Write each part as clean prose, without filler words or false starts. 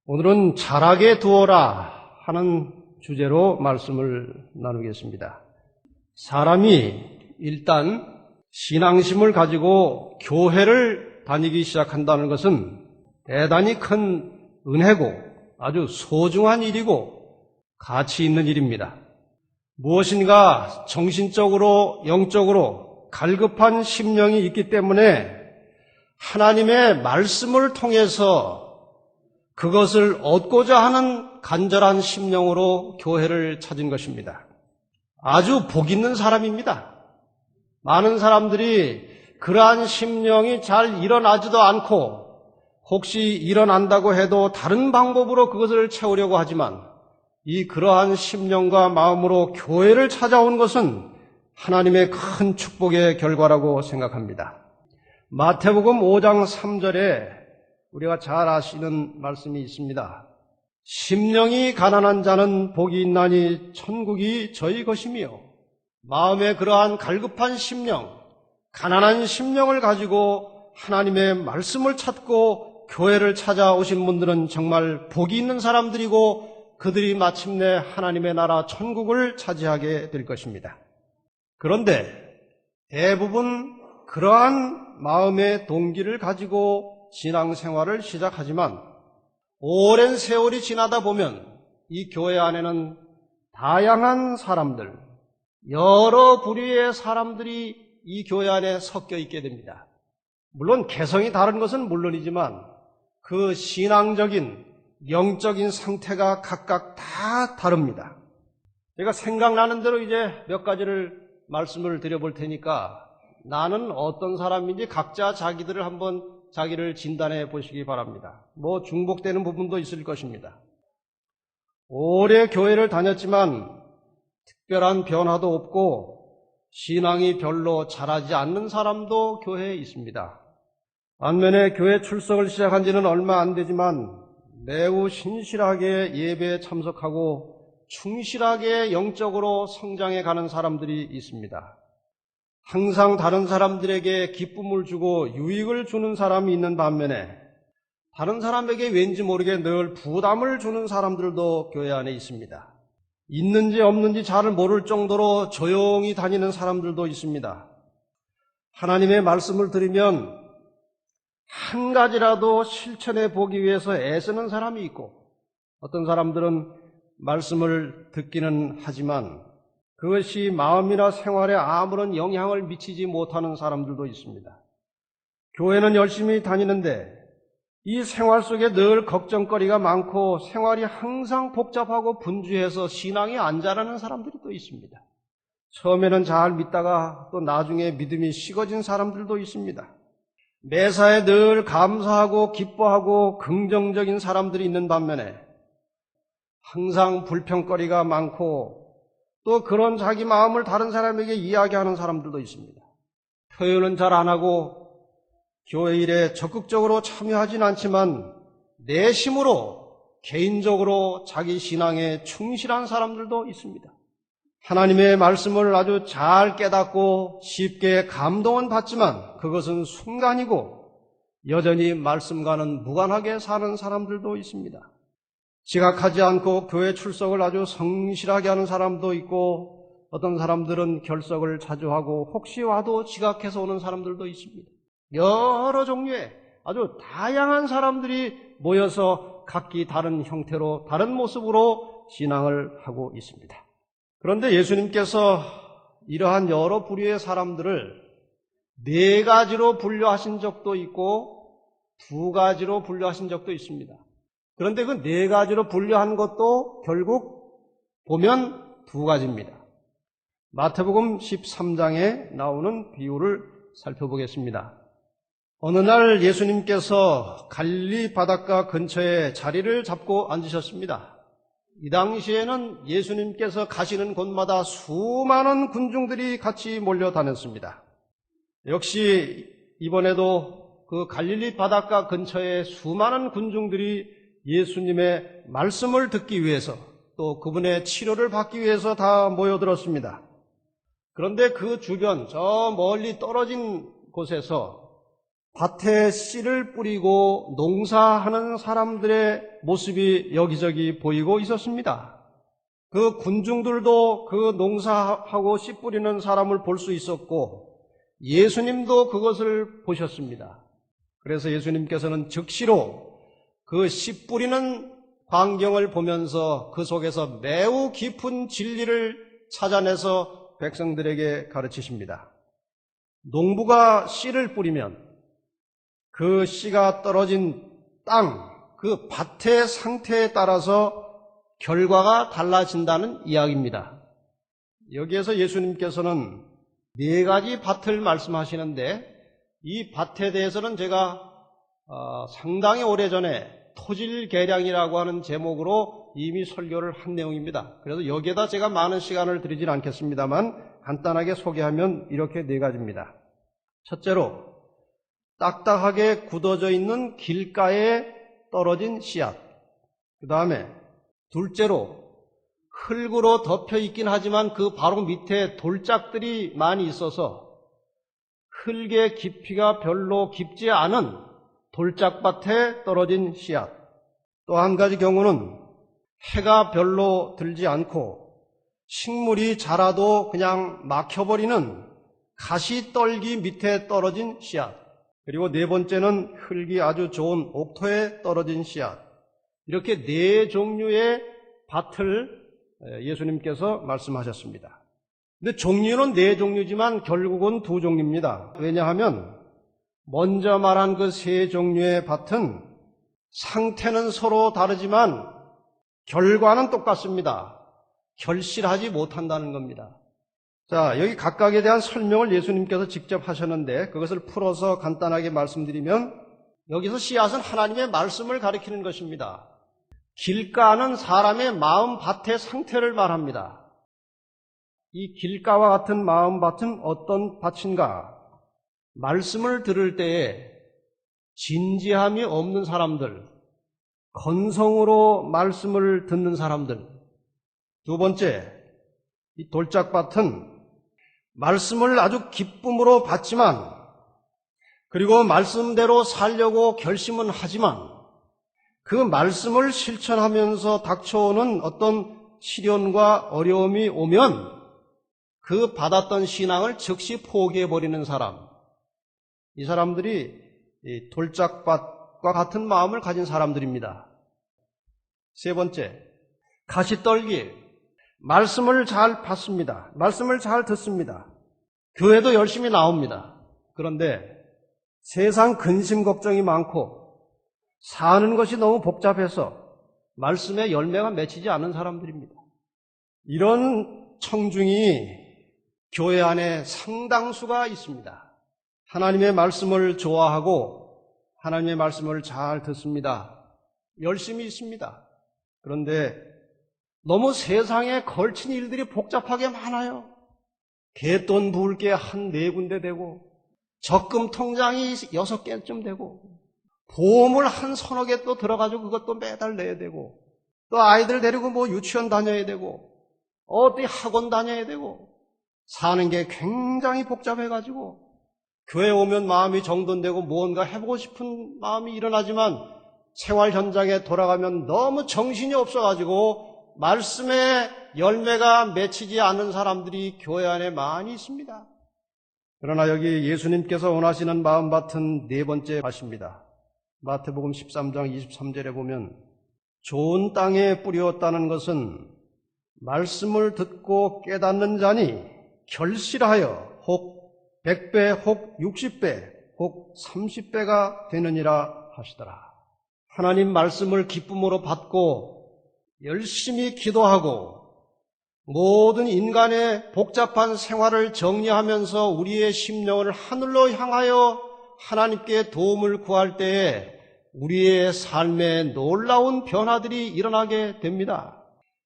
오늘은 잘하게 두어라 하는 주제로 말씀을 나누겠습니다. 사람이 일단 신앙심을 가지고 교회를 다니기 시작한다는 것은 대단히 큰 은혜고 아주 소중한 일이고 가치 있는 일입니다. 무엇인가 정신적으로 영적으로 갈급한 심령이 있기 때문에 하나님의 말씀을 통해서 그것을 얻고자 하는 간절한 심령으로 교회를 찾은 것입니다. 아주 복 있는 사람입니다. 많은 사람들이 그러한 심령이 잘 일어나지도 않고 혹시 일어난다고 해도 다른 방법으로 그것을 채우려고 하지만 그러한 심령과 마음으로 교회를 찾아온 것은 하나님의 큰 축복의 결과라고 생각합니다. 마태복음 5장 3절에 우리가 잘 아시는 말씀이 있습니다. 심령이 가난한 자는 복이 있나니 천국이 저희 것이며, 마음에 그러한 갈급한 심령, 가난한 심령을 가지고 하나님의 말씀을 찾고 교회를 찾아오신 분들은 정말 복이 있는 사람들이고 그들이 마침내 하나님의 나라 천국을 차지하게 될 것입니다. 그런데 대부분 그러한 마음의 동기를 가지고 신앙생활을 시작하지만 오랜 세월이 지나다 보면 이 교회 안에는 다양한 사람들, 여러 부류의 사람들이 이 교회 안에 섞여 있게 됩니다. 물론 개성이 다른 것은 물론이지만 그 신앙적인, 영적인 상태가 각각 다 다릅니다. 제가 생각나는 대로 이제 몇 가지를 말씀을 드려볼 테니까 나는 어떤 사람인지 각자 자기를 진단해 보시기 바랍니다. 중복되는 부분도 있을 것입니다. 오래 교회를 다녔지만 특별한 변화도 없고 신앙이 별로 자라지 않는 사람도 교회에 있습니다. 반면에 교회 출석을 시작한 지는 얼마 안 되지만 매우 신실하게 예배에 참석하고 충실하게 영적으로 성장해 가는 사람들이 있습니다. 항상 다른 사람들에게 기쁨을 주고 유익을 주는 사람이 있는 반면에 다른 사람에게 왠지 모르게 늘 부담을 주는 사람들도 교회 안에 있습니다. 있는지 없는지 잘 모를 정도로 조용히 다니는 사람들도 있습니다. 하나님의 말씀을 들으면 한 가지라도 실천해 보기 위해서 애쓰는 사람이 있고, 어떤 사람들은 말씀을 듣기는 하지만 그것이 마음이나 생활에 아무런 영향을 미치지 못하는 사람들도 있습니다. 교회는 열심히 다니는데 이 생활 속에 늘 걱정거리가 많고 생활이 항상 복잡하고 분주해서 신앙이 안 자라는 사람들이 또 있습니다. 처음에는 잘 믿다가 또 나중에 믿음이 식어진 사람들도 있습니다. 매사에 늘 감사하고 기뻐하고 긍정적인 사람들이 있는 반면에 항상 불평거리가 많고 또 그런 자기 마음을 다른 사람에게 이야기하는 사람들도 있습니다. 표현은 잘 안 하고 교회 일에 적극적으로 참여하진 않지만 내심으로 개인적으로 자기 신앙에 충실한 사람들도 있습니다. 하나님의 말씀을 아주 잘 깨닫고 쉽게 감동은 받지만 그것은 순간이고 여전히 말씀과는 무관하게 사는 사람들도 있습니다. 지각하지 않고 교회 출석을 아주 성실하게 하는 사람도 있고 어떤 사람들은 결석을 자주 하고 혹시 와도 지각해서 오는 사람들도 있습니다. 여러 종류의 아주 다양한 사람들이 모여서 각기 다른 형태로 다른 모습으로 신앙을 하고 있습니다. 그런데 예수님께서 이러한 여러 부류의 사람들을 네 가지로 분류하신 적도 있고 두 가지로 분류하신 적도 있습니다. 그런데 그 네 가지로 분류한 것도 결국 보면 두 가지입니다. 마태복음 13장에 나오는 비유를 살펴보겠습니다. 어느 날 예수님께서 갈릴리 바닷가 근처에 자리를 잡고 앉으셨습니다. 이 당시에는 예수님께서 가시는 곳마다 수많은 군중들이 같이 몰려다녔습니다. 역시 이번에도 그 갈릴리 바닷가 근처에 수많은 군중들이 예수님의 말씀을 듣기 위해서 또 그분의 치료를 받기 위해서 다 모여들었습니다. 그런데 그 주변 저 멀리 떨어진 곳에서 밭에 씨를 뿌리고 농사하는 사람들의 모습이 여기저기 보이고 있었습니다. 그 군중들도 그 농사하고 씨 뿌리는 사람을 볼 수 있었고 예수님도 그것을 보셨습니다. 그래서 예수님께서는 즉시로 그 씨 뿌리는 광경을 보면서 그 속에서 매우 깊은 진리를 찾아내서 백성들에게 가르치십니다. 농부가 씨를 뿌리면 그 씨가 떨어진 땅, 그 밭의 상태에 따라서 결과가 달라진다는 이야기입니다. 여기에서 예수님께서는 4가지 밭을 말씀하시는데 이 밭에 대해서는 제가 상당히 오래전에 토질개량이라고 하는 제목으로 이미 설교를 한 내용입니다. 그래서 여기에다 제가 많은 시간을 들이진 않겠습니다만 간단하게 소개하면 이렇게 4가지입니다. 첫째로 딱딱하게 굳어져 있는 길가에 떨어진 씨앗. 그 다음에 둘째로 흙으로 덮여 있긴 하지만 그 바로 밑에 돌짝들이 많이 있어서 흙의 깊이가 별로 깊지 않은 돌짝밭에 떨어진 씨앗. 또 한 가지 경우는 해가 별로 들지 않고 식물이 자라도 그냥 막혀버리는 가시떨기 밑에 떨어진 씨앗. 그리고 4번째는 흙이 아주 좋은 옥토에 떨어진 씨앗. 이렇게 4종류의 밭을 예수님께서 말씀하셨습니다. 근데 종류는 4종류지만 결국은 2종류입니다. 왜냐하면 먼저 말한 그 3종류의 밭은 상태는 서로 다르지만 결과는 똑같습니다. 결실하지 못한다는 겁니다. 자, 여기 각각에 대한 설명을 예수님께서 직접 하셨는데 그것을 풀어서 간단하게 말씀드리면 여기서 씨앗은 하나님의 말씀을 가리키는 것입니다. 길가는 사람의 마음 밭의 상태를 말합니다. 이 길가와 같은 마음 밭은 어떤 밭인가? 말씀을 들을 때에 진지함이 없는 사람들, 건성으로 말씀을 듣는 사람들. 2번째, 이 돌짝밭은 말씀을 아주 기쁨으로 받지만 그리고 말씀대로 살려고 결심은 하지만 그 말씀을 실천하면서 닥쳐오는 어떤 시련과 어려움이 오면 그 받았던 신앙을 즉시 포기해버리는 사람. 이 사람들이 이 돌짝밭과 같은 마음을 가진 사람들입니다. 3번째, 가시떨기. 말씀을 잘 받습니다. 말씀을 잘 듣습니다. 교회도 열심히 나옵니다. 그런데 세상 근심 걱정이 많고 사는 것이 너무 복잡해서 말씀에 열매가 맺히지 않는 사람들입니다. 이런 청중이 교회 안에 상당수가 있습니다. 하나님의 말씀을 좋아하고 하나님의 말씀을 잘 듣습니다. 열심히 있습니다. 그런데 너무 세상에 걸친 일들이 복잡하게 많아요. 갯돈 부을 게 한 4군데 되고 적금 통장이 6개쯤 되고 보험을 한 서너 개 또 들어가지고 그것도 매달 내야 되고 또 아이들 데리고 뭐 유치원 다녀야 되고 어디 학원 다녀야 되고 사는 게 굉장히 복잡해가지고 교회 오면 마음이 정돈되고 무언가 해보고 싶은 마음이 일어나지만 생활 현장에 돌아가면 너무 정신이 없어가지고 말씀의 열매가 맺히지 않는 사람들이 교회 안에 많이 있습니다. 그러나 여기 예수님께서 원하시는 마음밭은 4번째 밭입니다. 마태복음 13장 23절에 보면 좋은 땅에 뿌렸다는 것은 말씀을 듣고 깨닫는 자니 결실하여 혹 100배 혹 60배 혹 30배가 되느니라 하시더라. 하나님 말씀을 기쁨으로 받고 열심히 기도하고 모든 인간의 복잡한 생활을 정리하면서 우리의 심령을 하늘로 향하여 하나님께 도움을 구할 때에 우리의 삶에 놀라운 변화들이 일어나게 됩니다.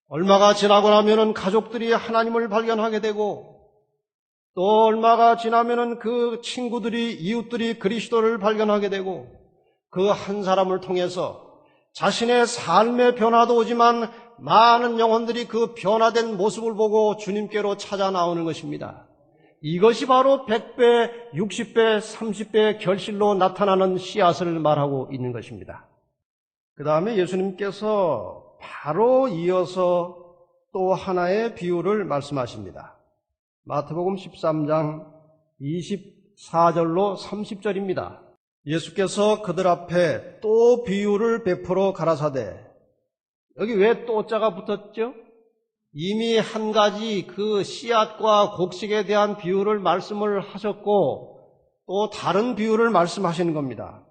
얼마가 지나고 나면은 가족들이 하나님을 발견하게 되고 또 얼마가 지나면은 그 친구들이 이웃들이 그리스도를 발견하게 되고 그 한 사람을 통해서 자신의 삶의 변화도 오지만 많은 영혼들이 그 변화된 모습을 보고 주님께로 찾아 나오는 것입니다. 이것이 바로 100배, 60배, 30배의 결실로 나타나는 씨앗을 말하고 있는 것입니다. 그 다음에 예수님께서 바로 이어서 또 하나의 비유를 말씀하십니다. 마태복음 13장 24절로 30절입니다. 예수께서 그들 앞에 또 비유를 베풀어 가라사대, 여기 왜 또자가 붙었죠? 이미 한 가지 그 씨앗과 곡식에 대한 비유를 말씀을 하셨고 또 다른 비유를 말씀하시는 겁니다.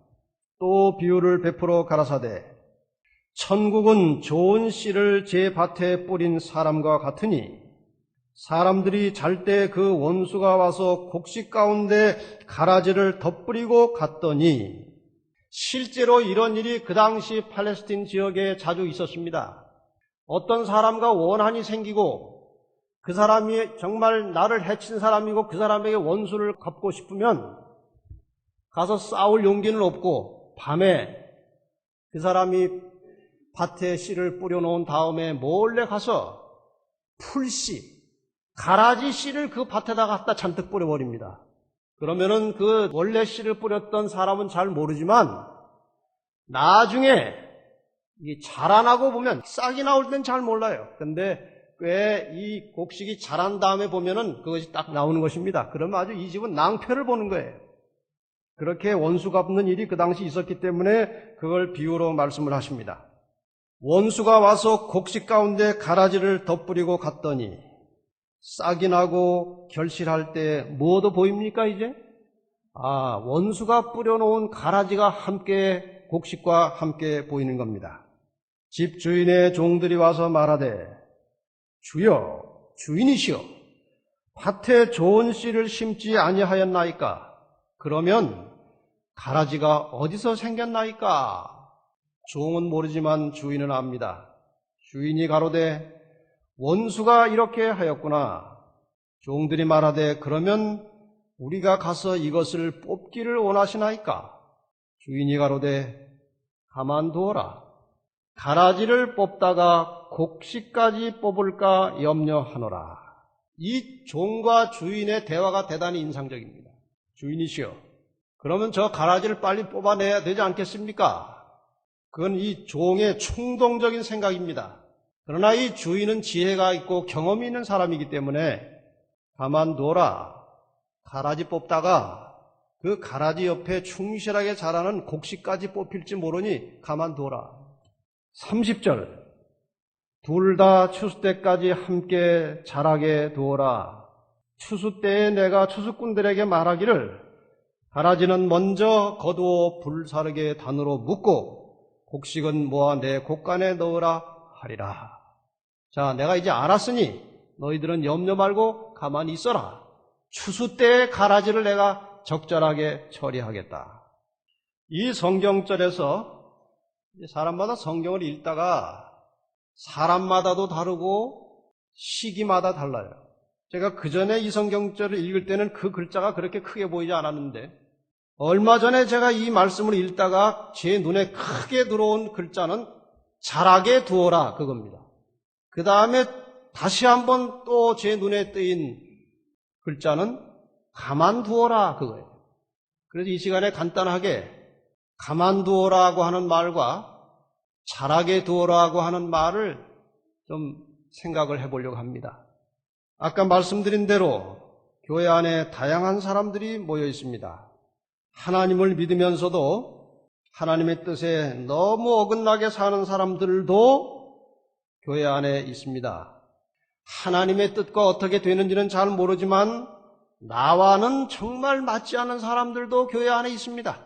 또 비유를 베풀어 가라사대, 천국은 좋은 씨를 제 밭에 뿌린 사람과 같으니 사람들이 잘 때 그 원수가 와서 곡식 가운데 가라지를 덧뿌리고 갔더니, 실제로 이런 일이 그 당시 팔레스틴 지역에 자주 있었습니다. 어떤 사람과 원한이 생기고 그 사람이 정말 나를 해친 사람이고 그 사람에게 원수를 갚고 싶으면 가서 싸울 용기는 없고 밤에 그 사람이 밭에 씨를 뿌려놓은 다음에 몰래 가서 풀씨, 가라지 씨를 그 밭에다 갖다 잔뜩 뿌려버립니다. 그러면은 그 원래 씨를 뿌렸던 사람은 잘 모르지만 나중에 자라나고 보면, 싹이 나올 땐 잘 몰라요. 근데 꽤 이 곡식이 자란 다음에 보면은 그것이 딱 나오는 것입니다. 그러면 아주 이 집은 낭패를 보는 거예요. 그렇게 원수 갚는 일이 그 당시 있었기 때문에 그걸 비유로 말씀을 하십니다. 원수가 와서 곡식 가운데 가라지를 덧뿌리고 갔더니 싹이 나고 결실할 때 뭐도 보입니까 이제? 원수가 뿌려놓은 가라지가 함께 곡식과 함께 보이는 겁니다. 집 주인의 종들이 와서 말하되, 주여, 주인이시여, 밭에 좋은 씨를 심지 아니하였나이까? 그러면 가라지가 어디서 생겼나이까? 종은 모르지만 주인은 압니다. 주인이 가로되, 원수가 이렇게 하였구나. 종들이 말하되, 그러면 우리가 가서 이것을 뽑기를 원하시나이까? 주인이 가로되, 가만두어라. 가라지를 뽑다가 곡식까지 뽑을까 염려하노라. 이 종과 주인의 대화가 대단히 인상적입니다. 주인이시여, 그러면 저 가라지를 빨리 뽑아내야 되지 않겠습니까? 그건 이 종의 충동적인 생각입니다. 그러나 이 주인은 지혜가 있고 경험이 있는 사람이기 때문에 가만두어라. 가라지 뽑다가 그 가라지 옆에 충실하게 자라는 곡식까지 뽑힐지 모르니 가만두어라. 30절, 둘 다 추수 때까지 함께 자라게 두어라. 추수 때에 내가 추수꾼들에게 말하기를, 가라지는 먼저 거두어 불사르게 단으로 묶고 곡식은 모아 내 곡간에 넣으라 하리라. 자, 내가 이제 알았으니 너희들은 염려 말고 가만히 있어라. 추수 때의 가라지를 내가 적절하게 처리하겠다. 이 성경절에서 사람마다 성경을 읽다가 사람마다도 다르고 시기마다 달라요. 제가 그 전에 이 성경절을 읽을 때는 그 글자가 그렇게 크게 보이지 않았는데, 얼마 전에 제가 이 말씀을 읽다가 제 눈에 크게 들어온 글자는 자라게 두어라, 그겁니다. 그 다음에 다시 한번 또 제 눈에 뜨인 글자는 가만두어라, 그거예요. 그래서 이 시간에 간단하게 가만두어라고 하는 말과 자라게 두어라고 하는 말을 좀 생각을 해보려고 합니다. 아까 말씀드린 대로 교회 안에 다양한 사람들이 모여 있습니다. 하나님을 믿으면서도 하나님의 뜻에 너무 어긋나게 사는 사람들도 교회 안에 있습니다. 하나님의 뜻과 어떻게 되는지는 잘 모르지만 나와는 정말 맞지 않는 사람들도 교회 안에 있습니다.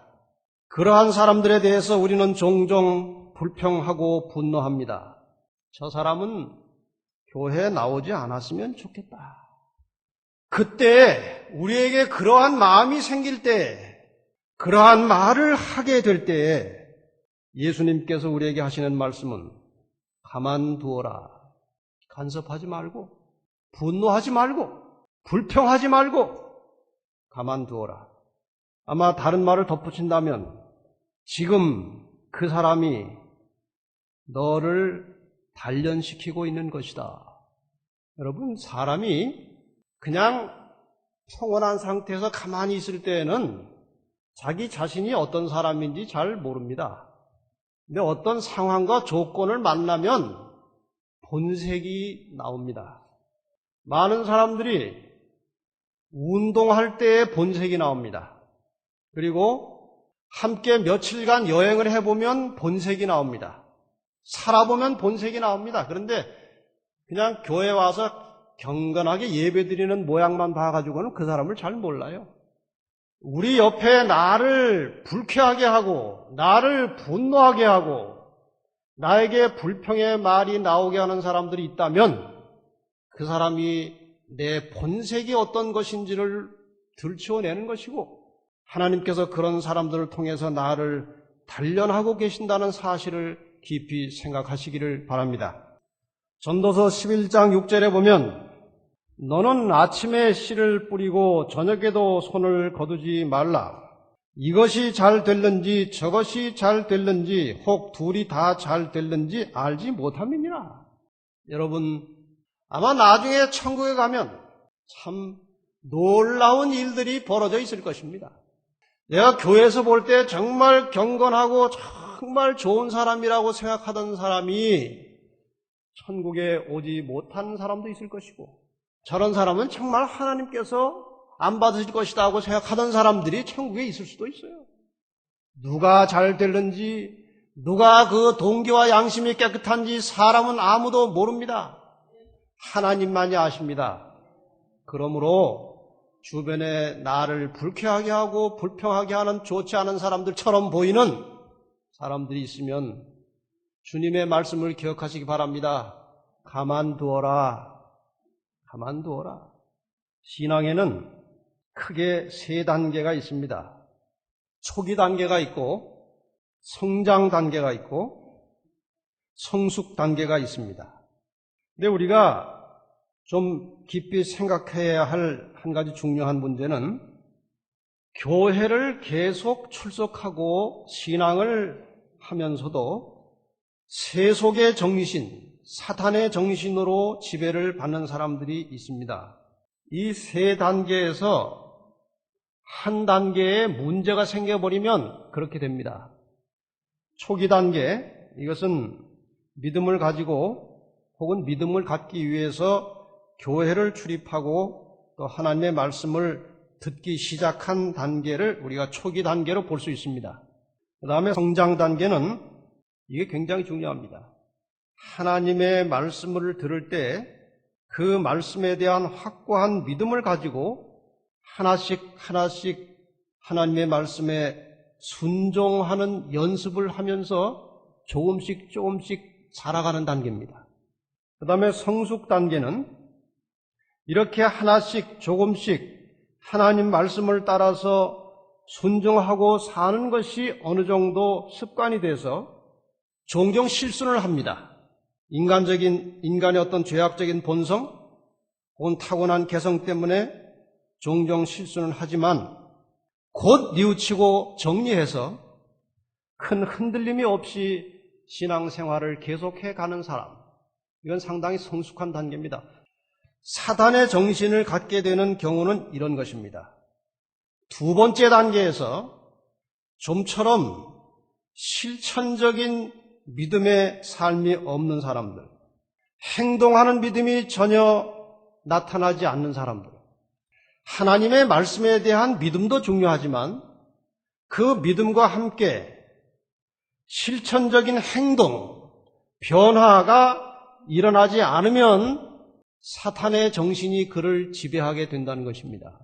그러한 사람들에 대해서 우리는 종종 불평하고 분노합니다. 저 사람은 교회에 나오지 않았으면 좋겠다. 그때 우리에게 그러한 마음이 생길 때, 그러한 말을 하게 될 때에 예수님께서 우리에게 하시는 말씀은 가만두어라. 간섭하지 말고, 분노하지 말고, 불평하지 말고 가만두어라. 아마 다른 말을 덧붙인다면 지금 그 사람이 너를 단련시키고 있는 것이다. 여러분, 사람이 그냥 평온한 상태에서 가만히 있을 때에는 자기 자신이 어떤 사람인지 잘 모릅니다. 근데 어떤 상황과 조건을 만나면 본색이 나옵니다. 많은 사람들이 운동할 때의 본색이 나옵니다. 그리고 함께 며칠간 여행을 해보면 본색이 나옵니다. 살아보면 본색이 나옵니다. 그런데 그냥 교회 와서 경건하게 예배드리는 모양만 봐가지고는 그 사람을 잘 몰라요. 우리 옆에 나를 불쾌하게 하고 나를 분노하게 하고 나에게 불평의 말이 나오게 하는 사람들이 있다면 그 사람이 내 본색이 어떤 것인지를 들추어내는 것이고 하나님께서 그런 사람들을 통해서 나를 단련하고 계신다는 사실을 깊이 생각하시기를 바랍니다. 전도서 11장 6절에 보면 너는 아침에 씨를 뿌리고 저녁에도 손을 거두지 말라. 이것이 잘 될는지 저것이 잘 될는지 혹 둘이 다 잘 될는지 알지 못함이니라. 여러분 아마 나중에 천국에 가면 참 놀라운 일들이 벌어져 있을 것입니다. 내가 교회에서 볼 때 정말 경건하고 정말 좋은 사람이라고 생각하던 사람이 천국에 오지 못한 사람도 있을 것이고 저런 사람은 정말 하나님께서 안 받으실 것이다 하고 생각하던 사람들이 천국에 있을 수도 있어요. 누가 잘 될는지 누가 그 동기와 양심이 깨끗한지 사람은 아무도 모릅니다. 하나님만이 아십니다. 그러므로 주변에 나를 불쾌하게 하고 불평하게 하는 좋지 않은 사람들처럼 보이는 사람들이 있으면 주님의 말씀을 기억하시기 바랍니다. 가만두어라. 가만두어라. 신앙에는 크게 세 단계가 있습니다. 초기 단계가 있고 성장 단계가 있고 성숙 단계가 있습니다. 근데 우리가 좀 깊이 생각해야 할 한 가지 중요한 문제는 교회를 계속 출석하고 신앙을 하면서도 세속의 정신, 사탄의 정신으로 지배를 받는 사람들이 있습니다. 이 세 단계에서 한 단계에 문제가 생겨버리면 그렇게 됩니다. 초기 단계, 이것은 믿음을 가지고 혹은 믿음을 갖기 위해서 교회를 출입하고 또 하나님의 말씀을 듣기 시작한 단계를 우리가 초기 단계로 볼 수 있습니다. 그 다음에 성장 단계는 이게 굉장히 중요합니다. 하나님의 말씀을 들을 때 그 말씀에 대한 확고한 믿음을 가지고 하나씩 하나님의 말씀에 순종하는 연습을 하면서 조금씩 자라가는 단계입니다. 그 다음에 성숙 단계는 이렇게 하나씩 조금씩 하나님 말씀을 따라서 순종하고 사는 것이 어느 정도 습관이 돼서 종종 실수를 합니다. 인간의 어떤 죄악적인 본성 혹은 타고난 개성 때문에 종종 실수는 하지만 곧 뉘우치고 정리해서 큰 흔들림이 없이 신앙생활을 계속해 가는 사람, 이건 상당히 성숙한 단계입니다. 사단의 정신을 갖게 되는 경우는 이런 것입니다. 두 번째 단계에서 좀처럼 실천적인 믿음의 삶이 없는 사람들, 행동하는 믿음이 전혀 나타나지 않는 사람들, 하나님의 말씀에 대한 믿음도 중요하지만 그 믿음과 함께 실천적인 행동, 변화가 일어나지 않으면 사탄의 정신이 그를 지배하게 된다는 것입니다.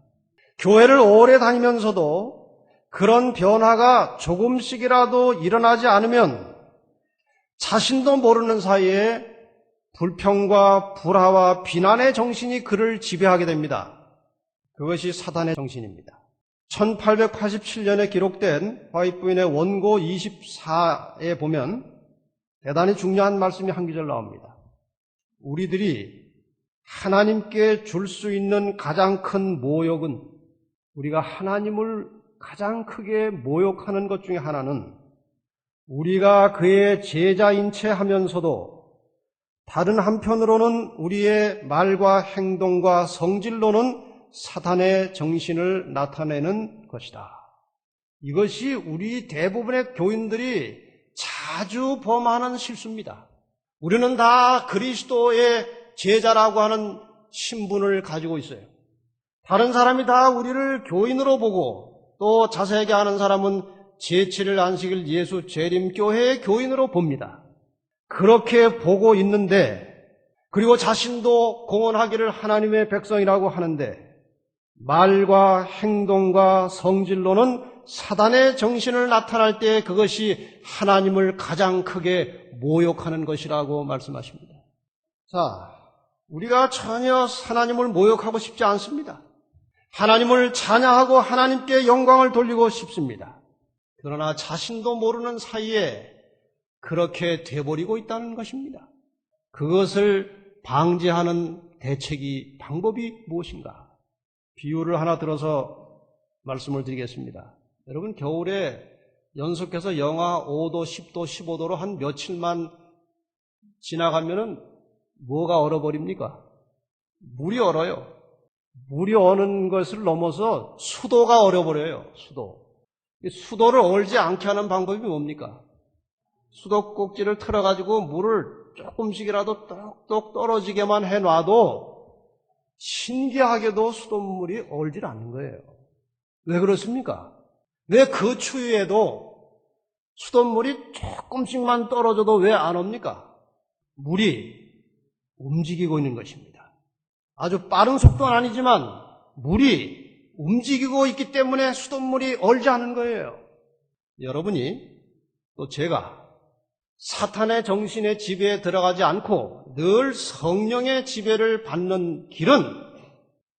교회를 오래 다니면서도 그런 변화가 조금씩이라도 일어나지 않으면 자신도 모르는 사이에 불평과 불화와 비난의 정신이 그를 지배하게 됩니다. 그것이 사탄의 정신입니다. 1887년에 기록된 화이트 부인의 원고 24에 보면 대단히 중요한 말씀이 한 구절 나옵니다. 우리들이 하나님께 줄 수 있는 가장 큰 모욕은, 우리가 하나님을 가장 크게 모욕하는 것 중에 하나는 우리가 그의 제자인 채 하면서도 다른 한편으로는 우리의 말과 행동과 성질로는 사탄의 정신을 나타내는 것이다. 이것이 우리 대부분의 교인들이 자주 범하는 실수입니다. 우리는 다 그리스도의 제자라고 하는 신분을 가지고 있어요. 다른 사람이 다 우리를 교인으로 보고 또 자세하게 아는 사람은 제7일 안식일 예수 재림교회의 교인으로 봅니다. 그렇게 보고 있는데 그리고 자신도 공언하기를 하나님의 백성이라고 하는데 말과 행동과 성질로는 사단의 정신을 나타날 때 그것이 하나님을 가장 크게 모욕하는 것이라고 말씀하십니다. 자, 우리가 전혀 하나님을 모욕하고 싶지 않습니다. 하나님을 찬양하고 하나님께 영광을 돌리고 싶습니다. 그러나 자신도 모르는 사이에 그렇게 돼버리고 있다는 것입니다. 그것을 방지하는 방법이 무엇인가? 비유를 하나 들어서 말씀을 드리겠습니다. 여러분, 겨울에 연속해서 영하 5도, 10도, 15도로 한 며칠만 지나가면은 뭐가 얼어버립니까? 물이 얼어요. 물이 어는 것을 넘어서 수도가 얼어버려요. 수도를 얼지 않게 하는 방법이 뭡니까? 수도꼭지를 틀어가지고 물을 조금씩이라도 똑똑 떨어지게만 해놔도 신기하게도 수돗물이 얼질 않는 거예요. 왜 그렇습니까? 왜 그 추위에도 수돗물이 조금씩만 떨어져도 왜 안 옵니까? 물이 움직이고 있는 것입니다. 아주 빠른 속도는 아니지만 물이 움직이고 있기 때문에 수돗물이 얼지 않은 거예요. 여러분이 또 제가 사탄의 정신의 지배에 들어가지 않고 늘 성령의 지배를 받는 길은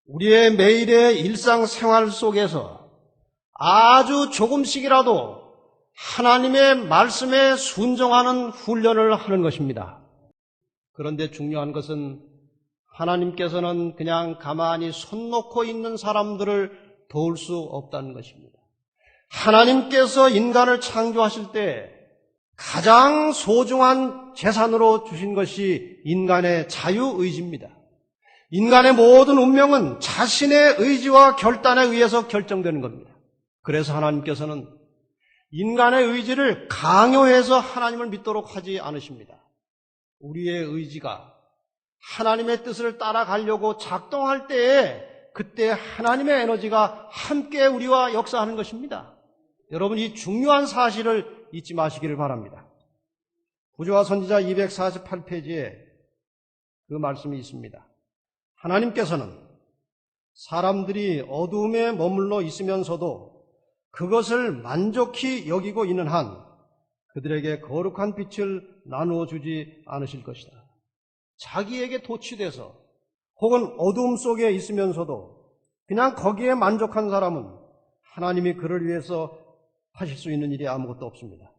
우리의 매일의 일상생활 속에서 아주 조금씩이라도 하나님의 말씀에 순종하는 훈련을 하는 것입니다. 그런데 중요한 것은 하나님께서는 그냥 가만히 손 놓고 있는 사람들을 도울 수 없다는 것입니다. 하나님께서 인간을 창조하실 때 가장 소중한 재산으로 주신 것이 인간의 자유의지입니다. 인간의 모든 운명은 자신의 의지와 결단에 의해서 결정되는 겁니다. 그래서 하나님께서는 인간의 의지를 강요해서 하나님을 믿도록 하지 않으십니다. 우리의 의지가 하나님의 뜻을 따라가려고 작동할 때에 그때 하나님의 에너지가 함께 우리와 역사하는 것입니다. 여러분, 이 중요한 사실을 잊지 마시기를 바랍니다. 구주와 선지자 248페이지에 그 말씀이 있습니다. 하나님께서는 사람들이 어두움에 머물러 있으면서도 그것을 만족히 여기고 있는 한 그들에게 거룩한 빛을 나누어 주지 않으실 것이다. 자기에게 도취돼서 혹은 어두움 속에 있으면서도 그냥 거기에 만족한 사람은 하나님이 그를 위해서 하실 수 있는 일이 아무것도 없습니다.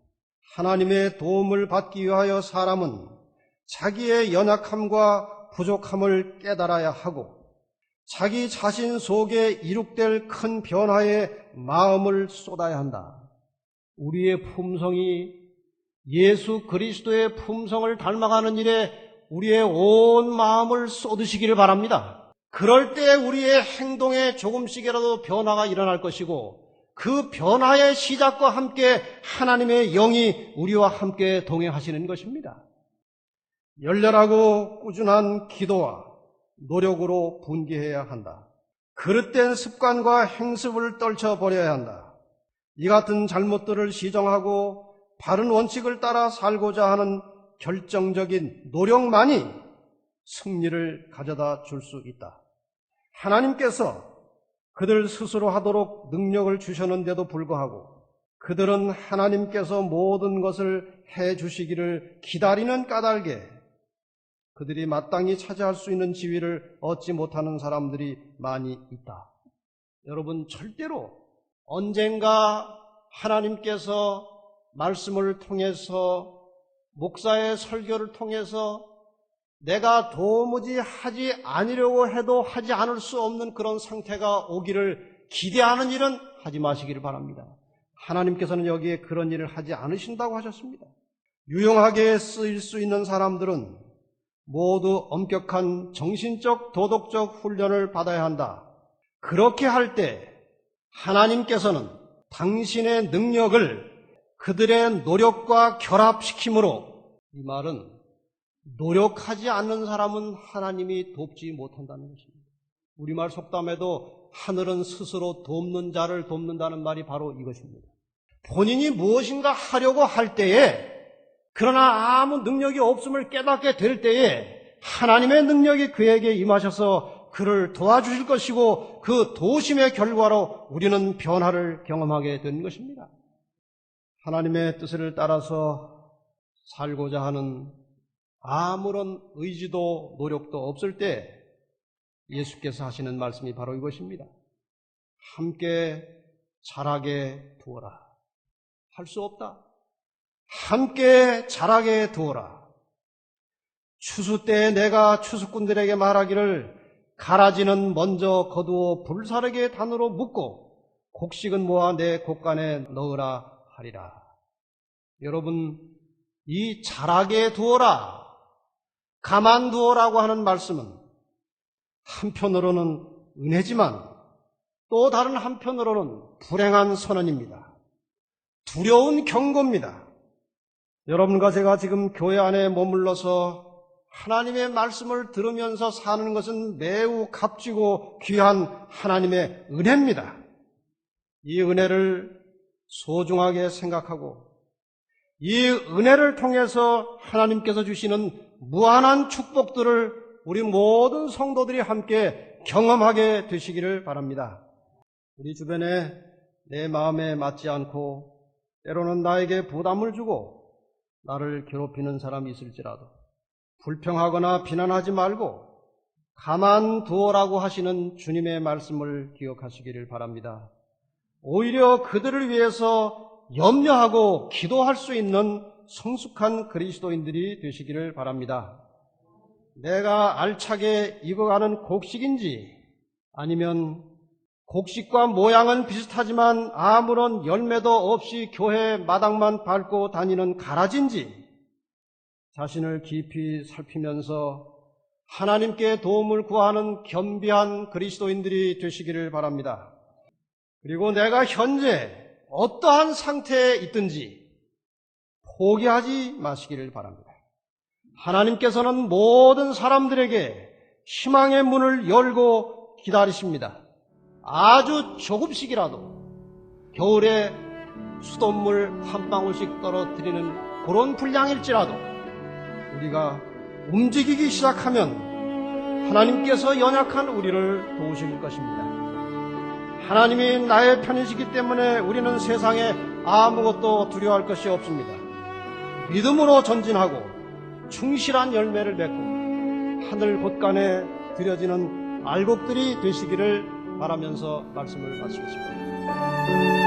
하나님의 도움을 받기 위하여 사람은 자기의 연약함과 부족함을 깨달아야 하고 자기 자신 속에 이룩될 큰 변화에 마음을 쏟아야 한다. 우리의 품성이 예수 그리스도의 품성을 닮아가는 일에 우리의 온 마음을 쏟으시기를 바랍니다. 그럴 때 우리의 행동에 조금씩이라도 변화가 일어날 것이고 그 변화의 시작과 함께 하나님의 영이 우리와 함께 동행하시는 것입니다. 열렬하고 꾸준한 기도와 노력으로 분개해야 한다. 그릇된 습관과 행습을 떨쳐버려야 한다. 이 같은 잘못들을 시정하고 바른 원칙을 따라 살고자 하는 결정적인 노력만이 승리를 가져다 줄 수 있다. 하나님께서 그들 스스로 하도록 능력을 주셨는데도 불구하고 그들은 하나님께서 모든 것을 해 주시기를 기다리는 까닭에 그들이 마땅히 차지할 수 있는 지위를 얻지 못하는 사람들이 많이 있다. 여러분, 절대로 언젠가 하나님께서 말씀을 통해서 목사의 설교를 통해서 내가 도무지 하지 않으려고 해도 하지 않을 수 없는 그런 상태가 오기를 기대하는 일은 하지 마시기를 바랍니다. 하나님께서는 여기에 그런 일을 하지 않으신다고 하셨습니다. 유용하게 쓰일 수 있는 사람들은 모두 엄격한 정신적 도덕적 훈련을 받아야 한다. 그렇게 할 때 하나님께서는 당신의 능력을 그들의 노력과 결합시키므로, 이 말은 노력하지 않는 사람은 하나님이 돕지 못한다는 것입니다. 우리말 속담에도 하늘은 스스로 돕는 자를 돕는다는 말이 바로 이것입니다. 본인이 무엇인가 하려고 할 때에, 그러나 아무 능력이 없음을 깨닫게 될 때에 하나님의 능력이 그에게 임하셔서 그를 도와주실 것이고, 그 도우심의 결과로 우리는 변화를 경험하게 된 것입니다. 하나님의 뜻을 따라서 살고자 하는 아무런 의지도 노력도 없을 때 예수께서 하시는 말씀이 바로 이것입니다. 함께 자라게 두어라. 할 수 없다. 함께 자라게 두어라. 추수 때에 내가 추수꾼들에게 말하기를 가라지는 먼저 거두어 불사르게 단으로 묶고 곡식은 모아 내 곡간에 넣으라 하리라. 여러분, 이 자라게 두어라, 가만두어라고 하는 말씀은 한편으로는 은혜지만 또 다른 한편으로는 불행한 선언입니다. 두려운 경고입니다. 여러분과 제가 지금 교회 안에 머물러서 하나님의 말씀을 들으면서 사는 것은 매우 값지고 귀한 하나님의 은혜입니다. 이 은혜를 소중하게 생각하고 이 은혜를 통해서 하나님께서 주시는 무한한 축복들을 우리 모든 성도들이 함께 경험하게 되시기를 바랍니다. 우리 주변에 내 마음에 맞지 않고 때로는 나에게 부담을 주고 나를 괴롭히는 사람이 있을지라도 불평하거나 비난하지 말고 가만두어라고 하시는 주님의 말씀을 기억하시기를 바랍니다. 오히려 그들을 위해서 염려하고 기도할 수 있는 성숙한 그리스도인들이 되시기를 바랍니다. 내가 알차게 익어가는 곡식인지 아니면 곡식과 모양은 비슷하지만 아무런 열매도 없이 교회 마당만 밟고 다니는 가라지인지 자신을 깊이 살피면서 하나님께 도움을 구하는 겸비한 그리스도인들이 되시기를 바랍니다. 그리고 내가 현재 어떠한 상태에 있든지 포기하지 마시기를 바랍니다. 하나님께서는 모든 사람들에게 희망의 문을 열고 기다리십니다. 아주 조금씩이라도 겨울에 수돗물 한 방울씩 떨어뜨리는 그런 분량일지라도 우리가 움직이기 시작하면 하나님께서 연약한 우리를 도우실 것입니다. 하나님이 나의 편이시기 때문에 우리는 세상에 아무것도 두려워할 것이 없습니다. 믿음으로 전진하고 충실한 열매를 맺고 하늘 곳간에 드려지는 알곡들이 되시기를 바라면서 말씀을 마치겠습니다.